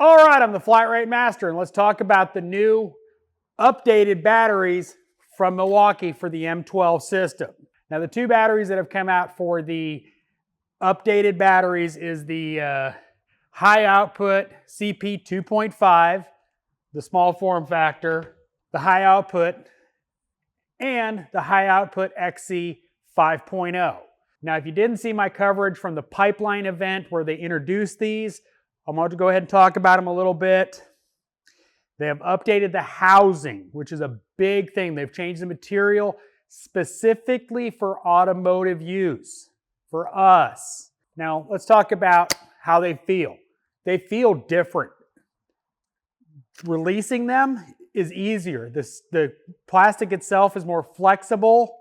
All right, I'm the Flat Rate Master, and let's talk about the new updated batteries from Milwaukee for the M12 system. Now, the two batteries that have come out for the updated batteries is the high output CP 2.5, the small form factor, the high output, and the high output XC 5.0. Now, if you didn't see my coverage from the pipeline event where they introduced these, I'm going to go ahead and talk about them a little bit. They have updated the housing, which is a big thing. They've changed the material specifically for automotive use, for us. Now, let's talk about how they feel. They feel different. Releasing them is easier. The plastic itself is more flexible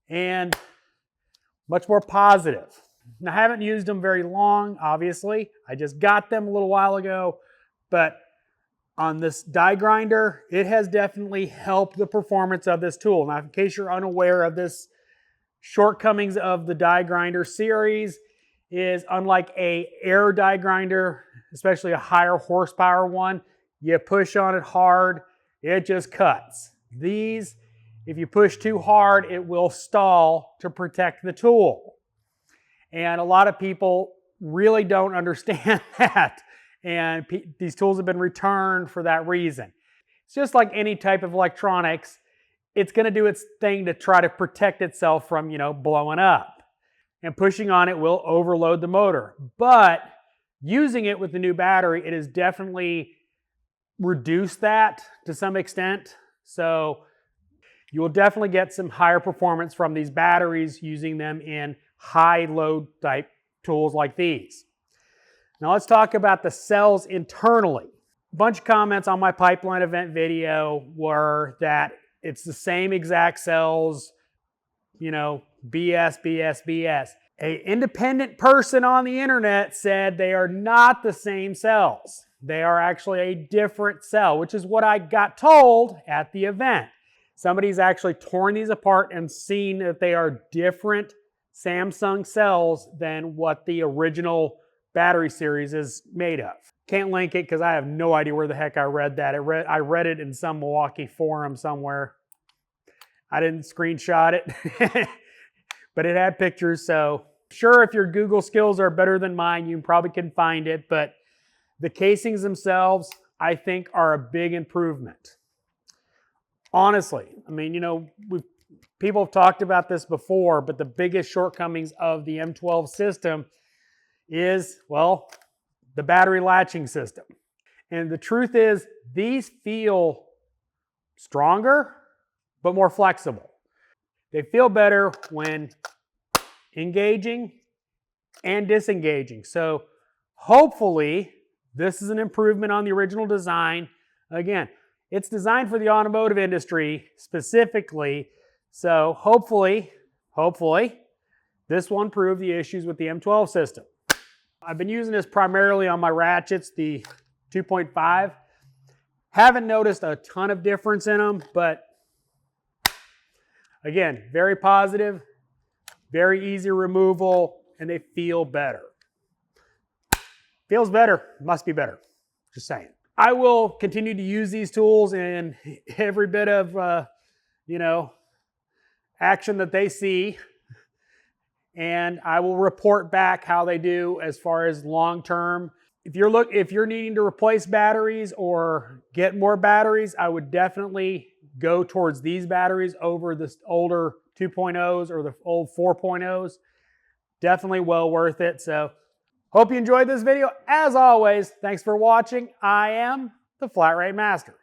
and much more positive. Now, I haven't used them very long, obviously. I just got them a little while ago, but on this die grinder, it has definitely helped the performance of this tool. Now, in case you're unaware of this, shortcomings of the die grinder series is unlike a air die grinder, especially a higher horsepower one, you push on it hard, it just cuts. These, if you push too hard, it will stall to protect the tool. And a lot of people really don't understand that. And these tools have been returned for that reason. It's just like any type of electronics. It's going to do its thing to try to protect itself from, blowing up. And pushing on it will overload the motor. But using it with the new battery, it has definitely reduced that to some extent. So you will definitely get some higher performance from these batteries using them in high load type tools like these. Now let's talk about the cells internally. A bunch of comments on my pipeline event video were that it's the same exact cells, BS, BS, BS. An independent person on the internet said they are not the same cells. They are actually a different cell, which is what I got told at the event. Somebody's actually torn these apart and seen that they are different Samsung cells than what the original battery series is made of. Can't link it because I have no idea where the heck I read that. I read it in some Milwaukee forum somewhere. I didn't screenshot it, but it had pictures. So sure, if your Google skills are better than mine, you probably can find it. But the casings themselves, I think, are a big improvement. Honestly, I mean, people have talked about this before, but the biggest shortcomings of the M12 system is, well, the battery latching system. And the truth is, these feel stronger, but more flexible. They feel better when engaging and disengaging. So hopefully, this is an improvement on the original design. Again, it's designed for the automotive industry specifically. So hopefully, this will improve the issues with the M12 system. I've been using this primarily on my ratchets, the 2.5. Haven't noticed a ton of difference in them, but again, very positive, very easy removal, and they feel better. Feels better, must be better, just saying. I will continue to use these tools in every bit of, action that they see, and I will report back how they do as far as long-term. If you're needing to replace batteries or get more batteries, I would definitely go towards these batteries over the older 2.0s or the old 4.0s. Definitely well worth it. So hope you enjoyed this video. As always, thanks for watching. I am the Flat Rate Master.